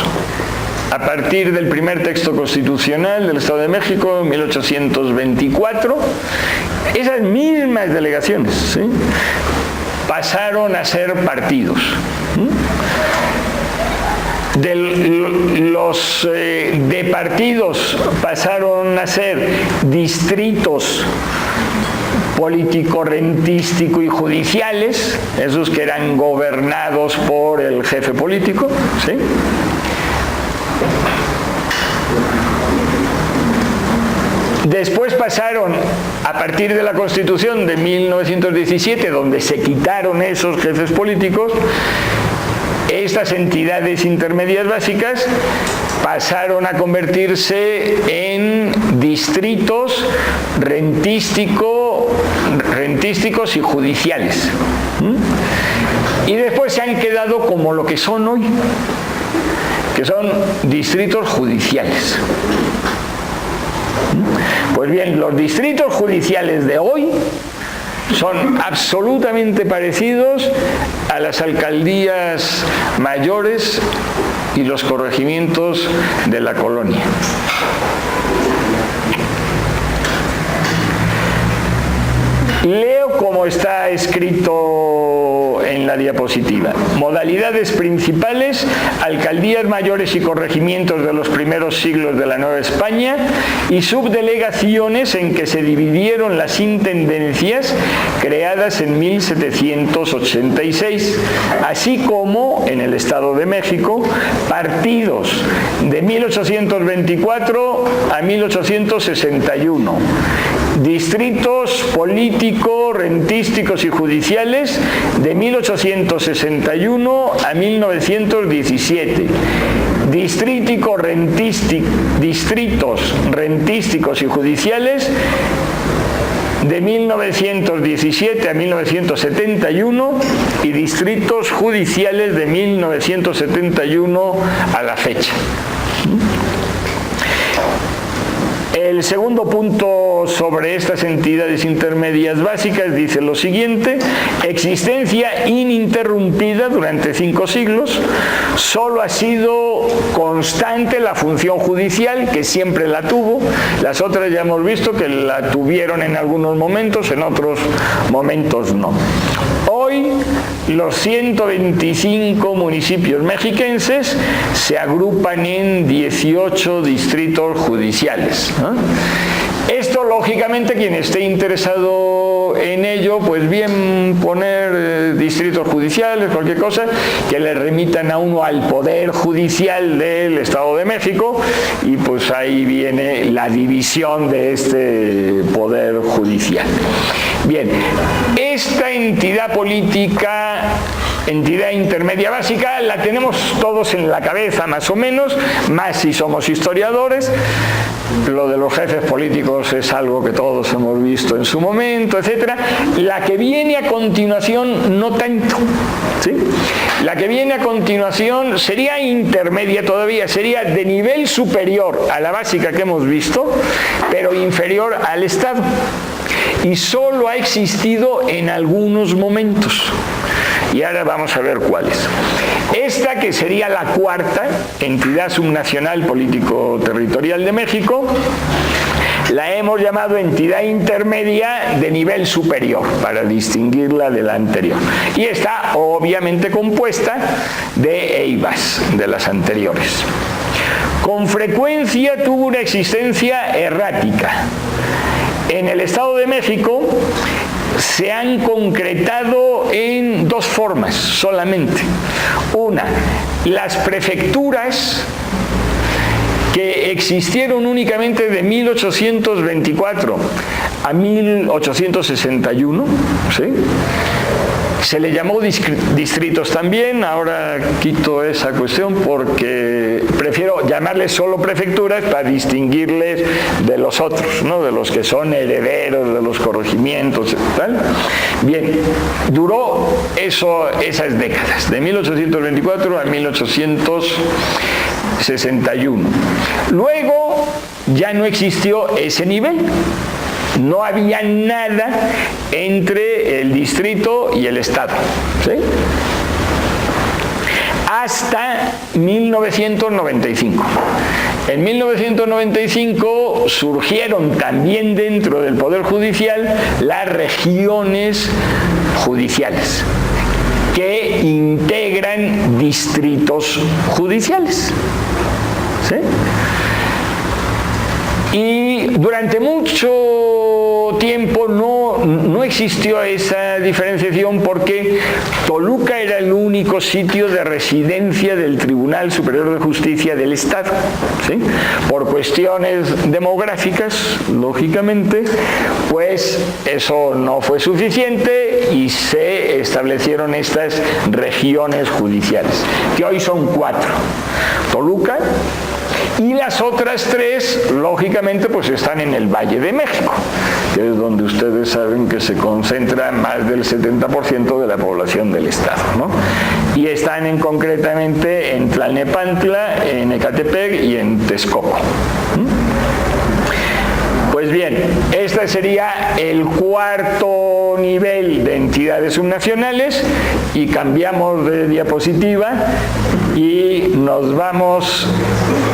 A partir del primer texto constitucional del Estado de México, en 1824, esas mismas delegaciones, ¿sí?, pasaron a ser partidos. De partidos pasaron a ser distritos político, rentístico y judiciales, esos que eran gobernados por el jefe político, ¿sí? Después pasaron, a partir de la Constitución de 1917, donde se quitaron esos jefes políticos, estas entidades intermedias básicas pasaron a convertirse en distritos rentísticos y judiciales. Y después se han quedado como lo que son hoy, que son distritos judiciales. Pues bien, los distritos judiciales de hoy son absolutamente parecidos a las alcaldías mayores y los corregimientos de la colonia. Leo como está escrito en la diapositiva. Modalidades principales: alcaldías mayores y corregimientos de los primeros siglos de la Nueva España y subdelegaciones en que se dividieron las intendencias creadas en 1786, así como en el Estado de México, partidos de 1824 a 1861. Distritos políticos, rentísticos y judiciales de 1861 a 1917. Distritos rentísticos y judiciales de 1917 a 1971 y distritos judiciales de 1971 a la fecha. El segundo punto sobre estas entidades intermedias básicas dice lo siguiente: existencia ininterrumpida durante 5 siglos, solo ha sido constante la función judicial, que siempre la tuvo, las otras ya hemos visto que la tuvieron en algunos momentos, en otros momentos no. Hoy los 125 municipios mexiquenses se agrupan en 18 distritos judiciales. Esto, lógicamente, quien esté interesado en ello, pues bien poner distritos judiciales, cualquier cosa, que le remitan a uno al Poder Judicial del Estado de México, y pues ahí viene la división de este Poder Judicial. Bien, esta entidad política, entidad intermedia básica, la tenemos todos en la cabeza más o menos, más si somos historiadores. Lo de los jefes políticos es algo que todos hemos visto en su momento, etc. La que viene a continuación no tanto, ¿sí? La que viene a continuación sería intermedia todavía, sería de nivel superior a la básica que hemos visto, pero inferior al Estado. Y solo ha existido en algunos momentos. Y ahora vamos a ver cuáles. Esta, que sería la cuarta entidad subnacional político-territorial de México, la hemos llamado entidad intermedia de nivel superior, para distinguirla de la anterior. Y está obviamente compuesta de EIVAs, de las anteriores. Con frecuencia tuvo una existencia errática. En el Estado de México se han concretado en dos formas solamente. Una, las prefecturas, que existieron únicamente de 1824 a 1861, ¿sí? Se le llamó distritos también, ahora quito esa cuestión porque prefiero llamarles solo prefecturas para distinguirles de los otros, ¿no? De los que son herederos de los corregimientos, ¿tal? Bien, duró esas décadas, de 1824 a 1861. Luego ya no existió ese nivel. No había nada entre el distrito y el estado, ¿sí? Hasta 1995. En 1995 surgieron también dentro del Poder Judicial las regiones judiciales, que integran distritos judiciales, ¿sí? Y durante mucho tiempo no existió esa diferenciación porque Toluca era el único sitio de residencia del Tribunal Superior de Justicia del Estado, ¿sí? Por cuestiones demográficas, lógicamente, pues eso no fue suficiente y se establecieron estas regiones judiciales, que hoy son 4. Toluca, y las otras 3, lógicamente, pues están en el Valle de México, que es donde ustedes saben que se concentra más del 70% de la población del estado, ¿no? Y están concretamente en Tlalnepantla, en Ecatepec y en Texcoco. Pues bien, este sería el 4º nivel de entidades subnacionales y cambiamos de diapositiva y nos vamos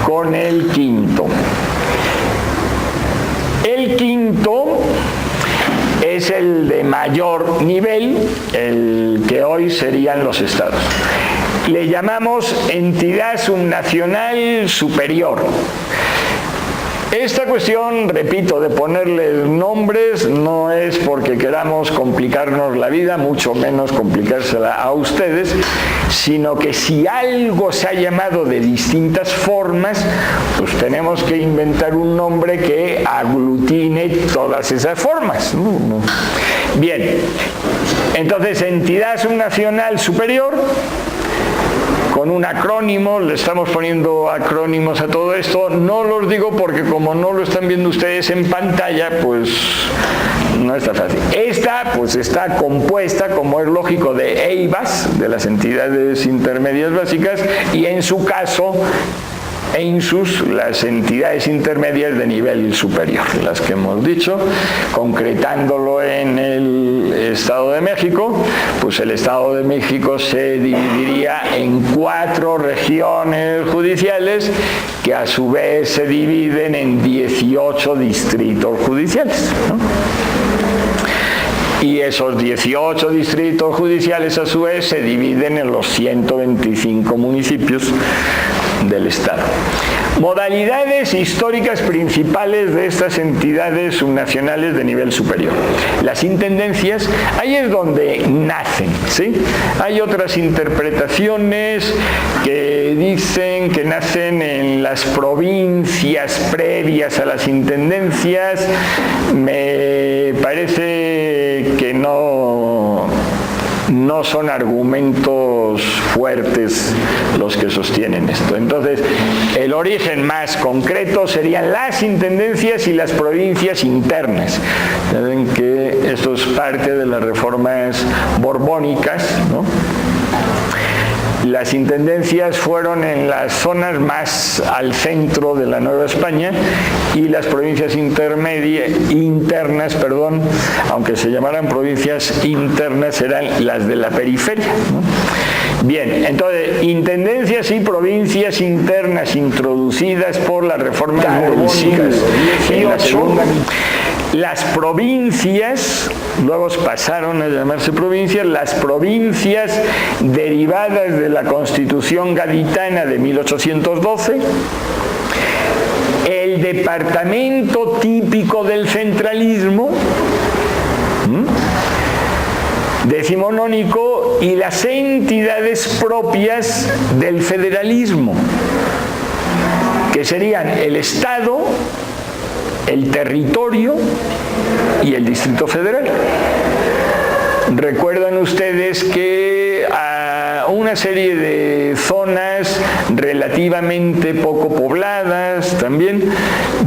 con el 5º. El 5º es el de mayor nivel, el que hoy serían los estados. Le llamamos entidad subnacional superior. Esta cuestión, repito, de ponerles nombres no es porque queramos complicarnos la vida, mucho menos complicársela a ustedes, sino que si algo se ha llamado de distintas formas, pues tenemos que inventar un nombre que aglutine todas esas formas. Bien, entonces entidad subnacional superior, con un acrónimo, le estamos poniendo acrónimos a todo esto, no los digo porque como no lo están viendo ustedes en pantalla, pues no está fácil. Esta pues está compuesta, como es lógico, de EIBAs, de las entidades intermedias básicas, y en su caso EINSUS, las entidades intermedias de nivel superior, las que hemos dicho. Concretándolo en el Estado de México, pues el Estado de México se dividiría en 4 regiones judiciales que a su vez se dividen en 18 distritos judiciales, ¿no? Y esos 18 distritos judiciales a su vez se dividen en los 125 municipios del Estado. Modalidades históricas principales de estas entidades subnacionales de nivel superior. Las intendencias, ahí es donde nacen, ¿sí? Hay otras interpretaciones que dicen que nacen en las provincias previas a las intendencias. Me parece que no son argumentos fuertes los que sostienen esto. Entonces, el origen más concreto serían las intendencias y las provincias internas. Saben que esto es parte de las reformas borbónicas, ¿no? Las intendencias fueron en las zonas más al centro de la Nueva España y las provincias internas, aunque se llamaran provincias internas, eran las de la periferia, ¿no? Bien, entonces, intendencias y provincias internas introducidas por las reformas borbónicas en la segunda. Las provincias, luego pasaron a llamarse provincias, las provincias derivadas de la Constitución Gaditana de 1812, el departamento típico del centralismo, decimonónico, y las entidades propias del federalismo, que serían el Estado, el territorio y el Distrito Federal. Recuerdan ustedes que una serie de zonas relativamente poco pobladas también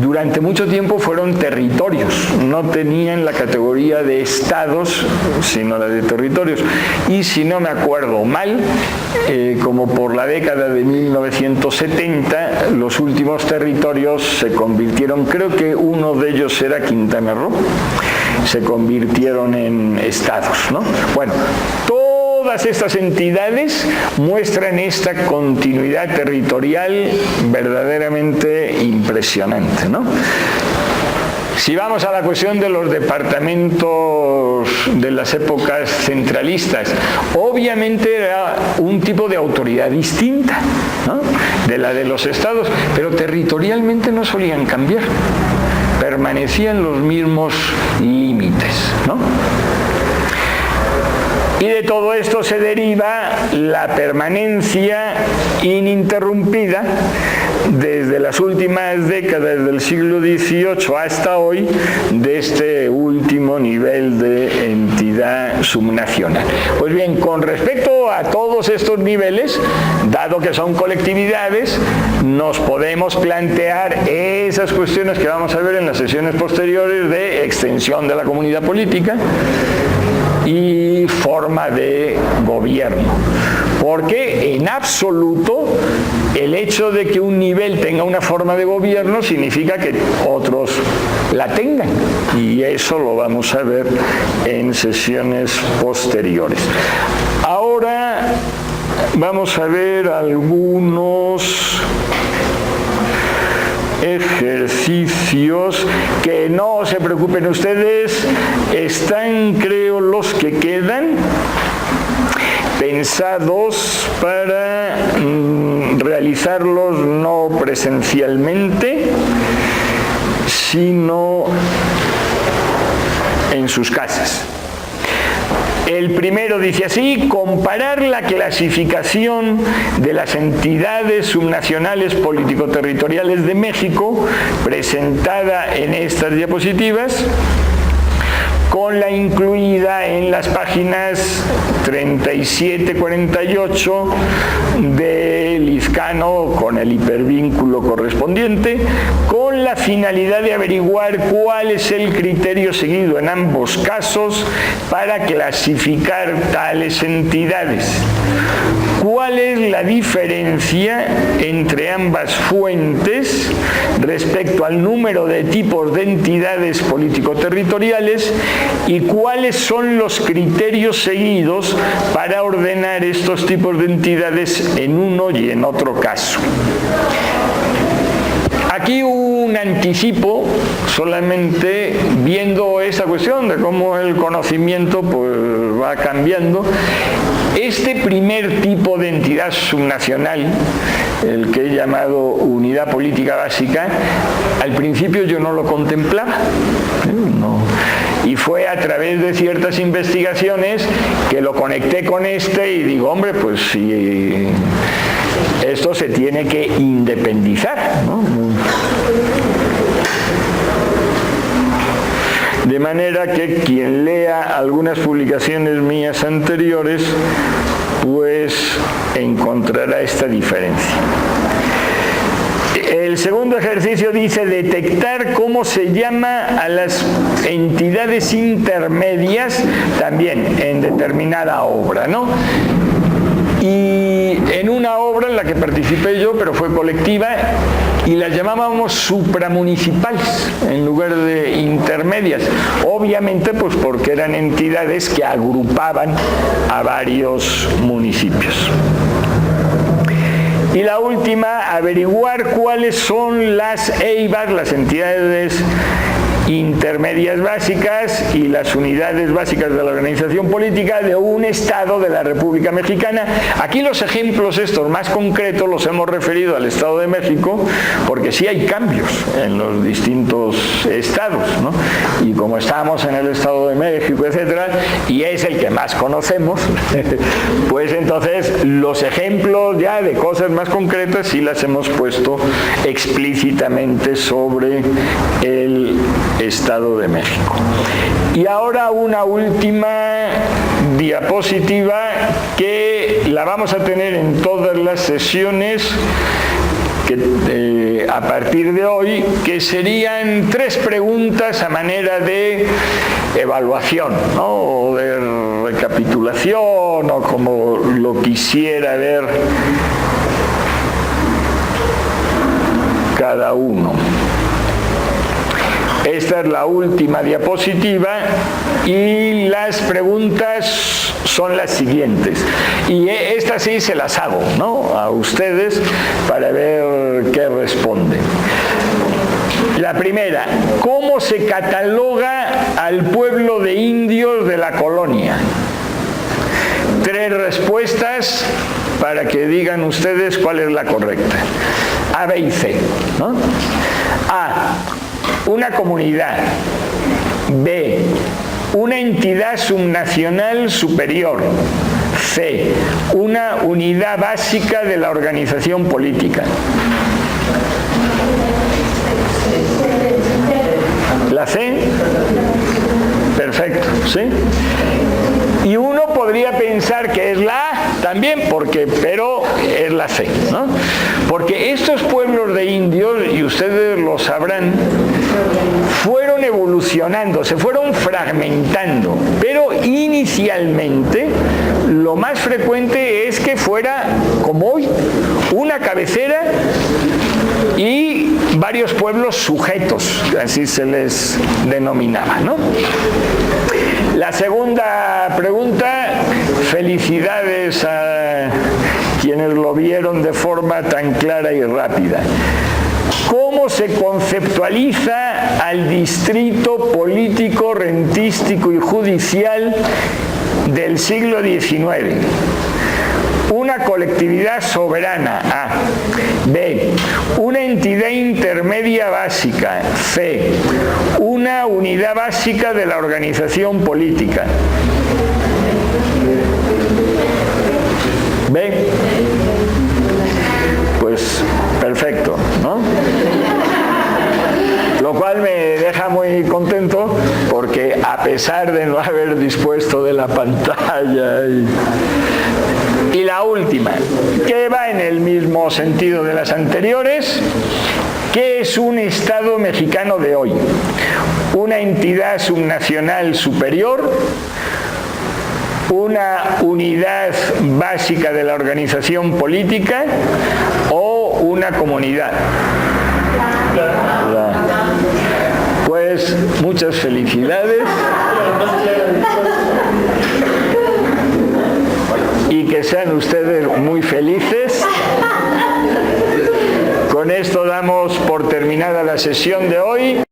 durante mucho tiempo fueron territorios, no tenían la categoría de estados sino la de territorios, y si no me acuerdo mal, como por la década de 1970 los últimos territorios se convirtieron, creo que uno de ellos era Quintana Roo, se convirtieron en estados, ¿no? Bueno, todas estas entidades muestran esta continuidad territorial verdaderamente impresionante, ¿no? Si vamos a la cuestión de los departamentos de las épocas centralistas, obviamente era un tipo de autoridad distinta, ¿no?, de la de los estados, pero territorialmente no solían cambiar, permanecían los mismos límites, ¿no? Y de todo esto se deriva la permanencia ininterrumpida desde las últimas décadas del siglo XVIII hasta hoy de este último nivel de entidad subnacional. Pues bien, con respecto a todos estos niveles, dado que son colectividades, nos podemos plantear esas cuestiones que vamos a ver en las sesiones posteriores de extensión de la comunidad política y forma de gobierno. Porque en absoluto el hecho de que un nivel tenga una forma de gobierno significa que otros la tengan. Y eso lo vamos a ver en sesiones posteriores. Ahora vamos a ver algunos ejercicios que no se preocupen ustedes, están, creo, los que quedan pensados para realizarlos no presencialmente, sino en sus casas. El primero dice así: comparar la clasificación de las entidades subnacionales político-territoriales de México, presentada en estas diapositivas, con la incluida en las páginas 37-48 del Lizcano, con el hipervínculo correspondiente, con la finalidad de averiguar cuál es el criterio seguido en ambos casos para clasificar tales entidades. ¿Cuál es la diferencia entre ambas fuentes respecto al número de tipos de entidades político-territoriales y cuáles son los criterios seguidos para ordenar estos tipos de entidades en uno y en otro caso? Aquí un anticipo, solamente viendo esta cuestión de cómo el conocimiento pues va cambiando. Este primer tipo de entidad subnacional, el que he llamado unidad política básica, al principio yo no lo contemplaba, no. Y fue a través de ciertas investigaciones que lo conecté con este y digo, hombre, pues si esto se tiene que independizar, ¿no? De manera que quien lea algunas publicaciones mías anteriores, pues encontrará esta diferencia. El segundo ejercicio dice detectar cómo se llama a las entidades intermedias también en determinada obra, ¿no? Y en una obra en la que participé yo, pero fue colectiva, y las llamábamos supramunicipales en lugar de intermedias, obviamente pues porque eran entidades que agrupaban a varios municipios. Y la última, averiguar cuáles son las EIBAs, las entidades intermedias básicas y las unidades básicas de la organización política de un Estado de la República Mexicana. Aquí los ejemplos estos más concretos los hemos referido al Estado de México porque sí hay cambios en los distintos estados, ¿no? Y como estamos en el Estado de México, etcétera, y es el que más conocemos, pues entonces los ejemplos ya de cosas más concretas sí las hemos puesto explícitamente sobre el Estado de México. Y ahora una última diapositiva que la vamos a tener en todas las sesiones a partir de hoy, que serían 3 preguntas a manera de evaluación, ¿no? O de recapitulación, o como lo quisiera ver cada uno. Esta es la última diapositiva y las preguntas son las siguientes. Y estas sí se las hago, ¿no?, a ustedes para ver qué responden. La primera, ¿cómo se cataloga al pueblo de indios de la colonia? 3 respuestas para que digan ustedes cuál es la correcta. A, B y C, ¿no? A, una comunidad. B, una entidad subnacional superior. C, una unidad básica de la organización política. ¿La C? Perfecto, ¿sí? Y uno podría pensar que es la A también, pero es la C, ¿no? Porque estos pueblos de indios, y ustedes lo sabrán, fueron evolucionando, se fueron fragmentando, pero inicialmente lo más frecuente es que fuera, como hoy, una cabecera y varios pueblos sujetos, así se les denominaba, ¿no? La segunda pregunta, felicidades a quienes lo vieron de forma tan clara y rápida. ¿Cómo se conceptualiza al distrito político, rentístico y judicial del siglo XIX? Una colectividad soberana, A. B, una entidad intermedia básica, C, una unidad básica de la organización política. B. Pues perfecto, ¿no? Lo cual me deja muy contento porque a pesar de no haber dispuesto de la pantalla y la última, que va en el mismo sentido de las anteriores, ¿qué es un Estado mexicano de hoy? Una entidad subnacional superior, una unidad básica de la organización política o una comunidad. Pues muchas felicidades y que sean ustedes muy felices. Con esto damos por terminada la sesión de hoy.